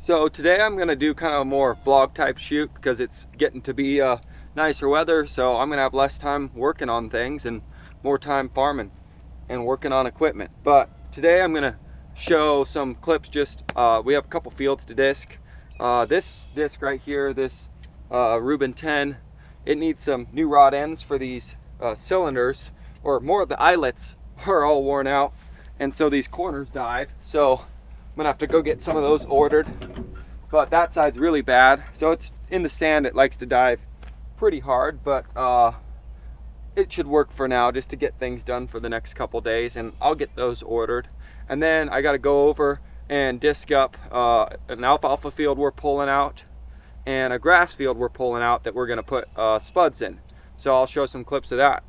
So today I'm gonna do kind of a more vlog type shoot because it's getting to be nicer weather, so I'm gonna have less time working on things and more time farming and working on equipment. But today I'm gonna show some clips. We have a couple fields to disc. This disc right here, this Reuben 10, it needs some new rod ends for these cylinders, or more of the eyelets are all worn out, and so these corners dive. So I'm gonna have to go get some of those ordered. But that side's really bad, so it's in the sand. It likes to dive pretty hard, but it should work for now, just to get things done for the next couple days, and I'll get those ordered. And then I got to go over and disc up an alfalfa field we're pulling out and a grass field we're pulling out that we're gonna put spuds in. So I'll show some clips of that.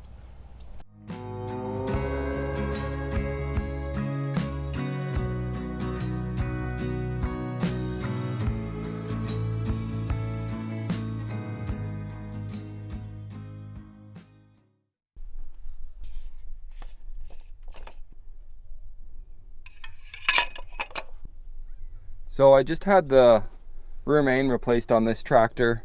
So I just had the rear main replaced on this tractor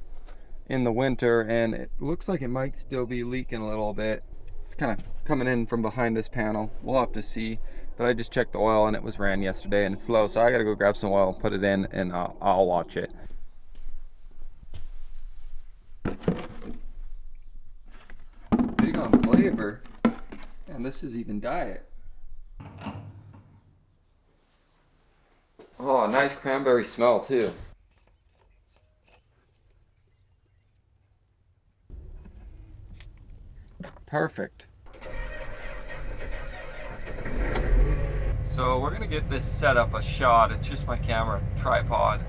in the winter, and it looks like it might still be leaking a little bit. It's kind of coming in from behind this panel. We'll have to see, but I just checked the oil and it was ran yesterday and it's low, so I gotta go grab some oil and put it in, and I'll watch it. Big on flavor, and this is even diet. Oh, nice cranberry smell too. Perfect. So we're gonna get this set up a shot. It's just my camera tripod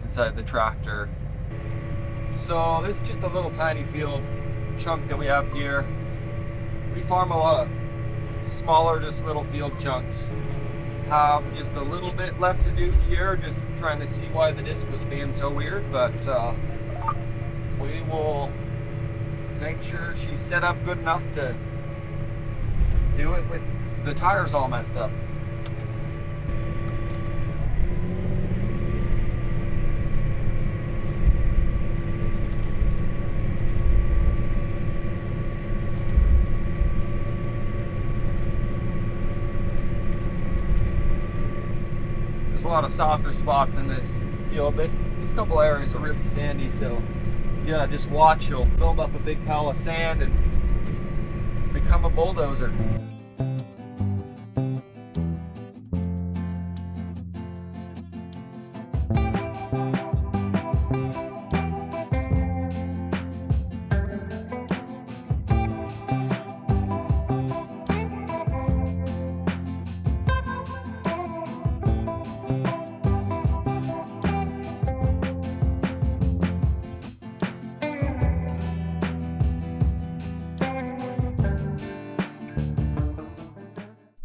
inside the tractor. So this is just a little tiny field chunk that we have here. We farm a lot of smaller, just little field chunks. Have just a little bit left to do here, just trying to see why the disc was being so weird, but we will make sure she's set up good enough to do it with the tires all messed up. A lot of softer spots in this field. This couple areas are really sandy, so yeah, just watch. You'll build up a big pile of sand and become a bulldozer.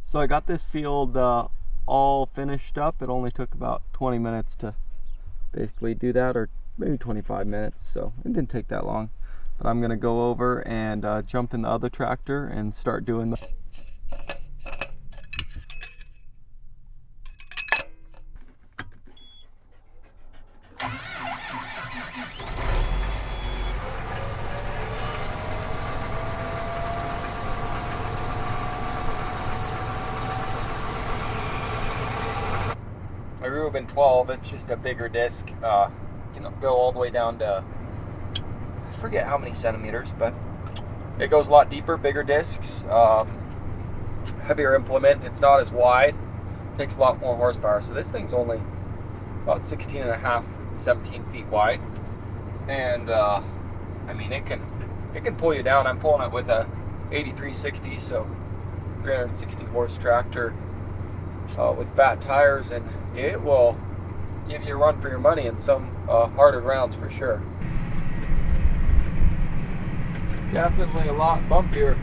So I got this field all finished up. It only took about 20 minutes to basically do that, or maybe 25 minutes, so it didn't take that long. But I'm gonna go over and jump in the other tractor and start doing the my Reuben 12. It's just a bigger disc. Can go all the way down to, I forget how many centimeters, but it goes a lot deeper, bigger discs, heavier implement. It's not as wide, takes a lot more horsepower. So this thing's only about 16 and a half, 17 feet wide, and I mean it can pull you down. I'm pulling it with a 8360, so 360 horse tractor with fat tires, and it will give you a run for your money in some harder grounds for sure. Definitely a lot bumpier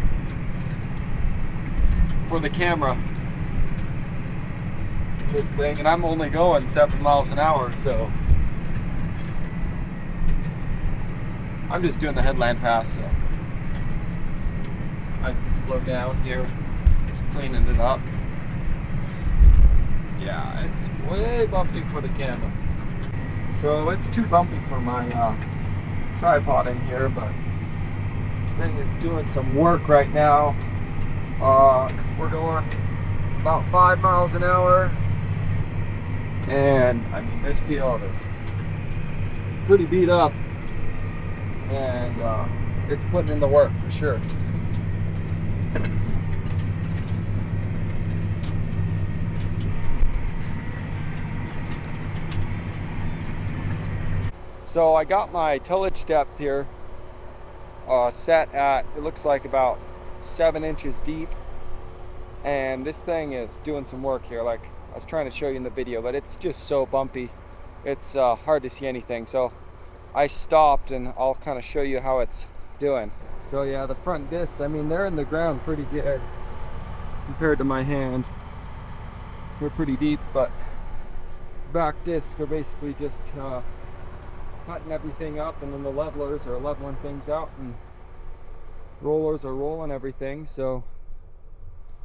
for the camera, this thing, and I'm only going 7 miles an hour, so I'm just doing the headland pass, so I can slow down here, just cleaning it up. Yeah, it's way bumpy for the camera. So it's too bumpy for my tripod in here, but this thing is doing some work right now. We're going about 5 miles an hour, and I mean, this field is pretty beat up, and it's putting in the work for sure. So I got my tillage depth here set at, it looks like about 7 inches deep, and this thing is doing some work here, like I was trying to show you in the video, but it's just so bumpy, it's hard to see anything. So I stopped, and I'll kind of show you how it's doing. So yeah, the front discs, I mean, they're in the ground pretty good compared to my hand. They're pretty deep, but back discs are basically just cutting everything up, and then the levelers are leveling things out, and rollers are rolling everything. So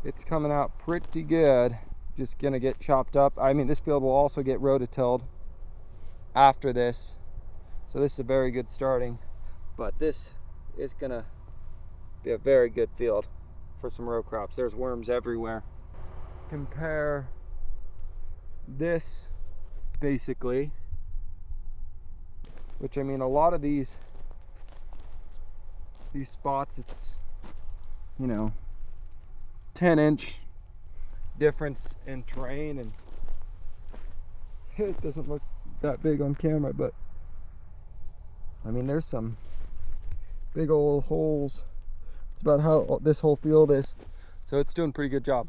it's coming out pretty good. Just gonna get chopped up. I mean, this field will also get rototilled after this, so this is a very good starting, but this is gonna be a very good field for some row crops. There's worms everywhere. Compare this basically, which, I mean, a lot of these spots, it's, you know, 10-inch difference in terrain, and it doesn't look that big on camera, but I mean, there's some big old holes. It's about how this whole field is, so it's doing a pretty good job.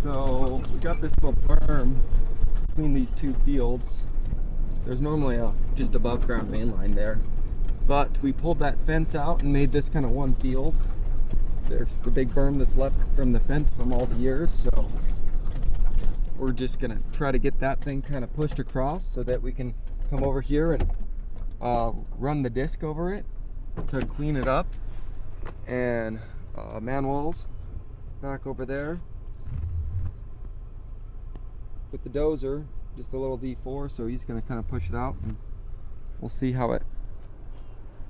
So we got this little berm between these two fields. There's normally just above ground main line there, but we pulled that fence out and made this kind of one field. There's the big berm that's left from the fence from all the years, so we're just gonna try to get that thing kind of pushed across so that we can come over here and run the disc over it to clean it up, and Manuel's back over there with the dozer, just a little D4, so he's going to kind of push it out, and we'll see how it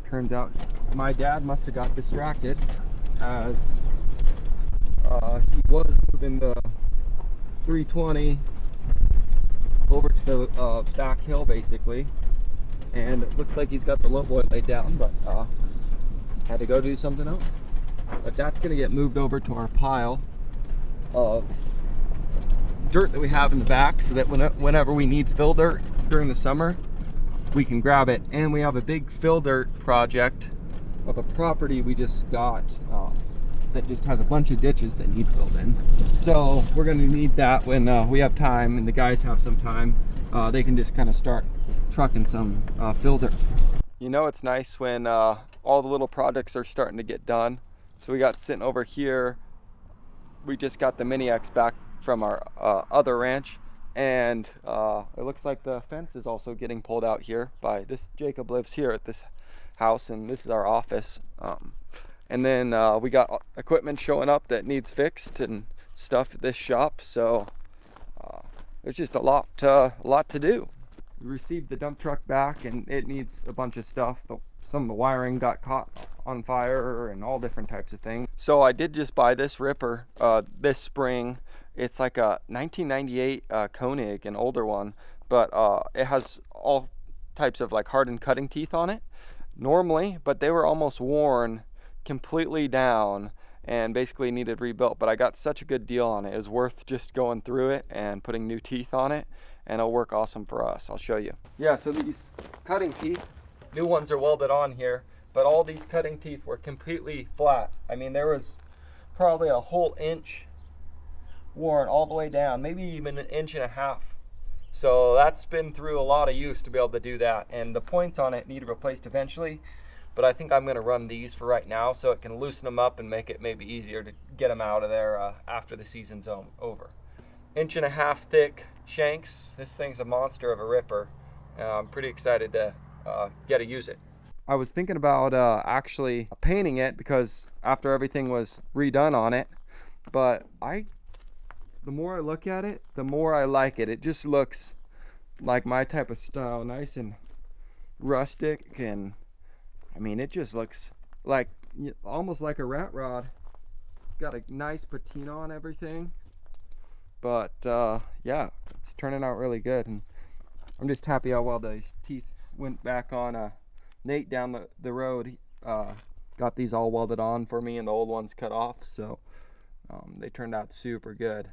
turns out. My dad must have got distracted as he was moving the 320 over to the back hill basically, and it looks like he's got the low boy laid down, but had to go do something else. But that's going to get moved over to our pile of dirt that we have in the back, so that whenever we need fill dirt during the summer, we can grab it. And we have a big fill dirt project of a property we just got that just has a bunch of ditches that need filled in. So we're going to need that when we have time, and the guys have some time. They can just kind of start trucking some fill dirt. You know, it's nice when all the little projects are starting to get done. So we got sitting over here, we just got the Mini X back from our other ranch, and it looks like the fence is also getting pulled out here by this. Jacob lives here at this house, and this is our office, and then we got equipment showing up that needs fixed and stuff at this shop, so there's just a lot to do. We received the dump truck back, and it needs a bunch of stuff. Some of the wiring got caught on fire and all different types of things. So I did just buy this ripper this spring. It's like a 1998 Koenig, an older one, but it has all types of like hardened cutting teeth on it normally, but they were almost worn completely down and basically needed rebuilt. But I got such a good deal on it. It was worth just going through it and putting new teeth on it, and it'll work awesome for us. I'll show you. Yeah, so these cutting teeth, new ones are welded on here, but all these cutting teeth were completely flat. I mean, there was probably a whole inch worn all the way down, maybe even 1.5 inches. So that's been through a lot of use to be able to do that, and the points on it need replaced eventually, but I think I'm going to run these for right now so it can loosen them up and make it maybe easier to get them out of there after the season's over. 1.5 inch thick shanks. This thing's a monster of a ripper. I'm pretty excited to get to use it. I was thinking about actually painting it, because after everything was redone on it, but the more I look at it, the more I like it. It just looks like my type of style, nice and rustic, and I mean, it just looks like almost like a rat rod. It's got a nice patina on everything, but yeah, it's turning out really good, and I'm just happy how well these teeth went back on. Nate down the road got these all welded on for me, and the old ones cut off, so they turned out super good.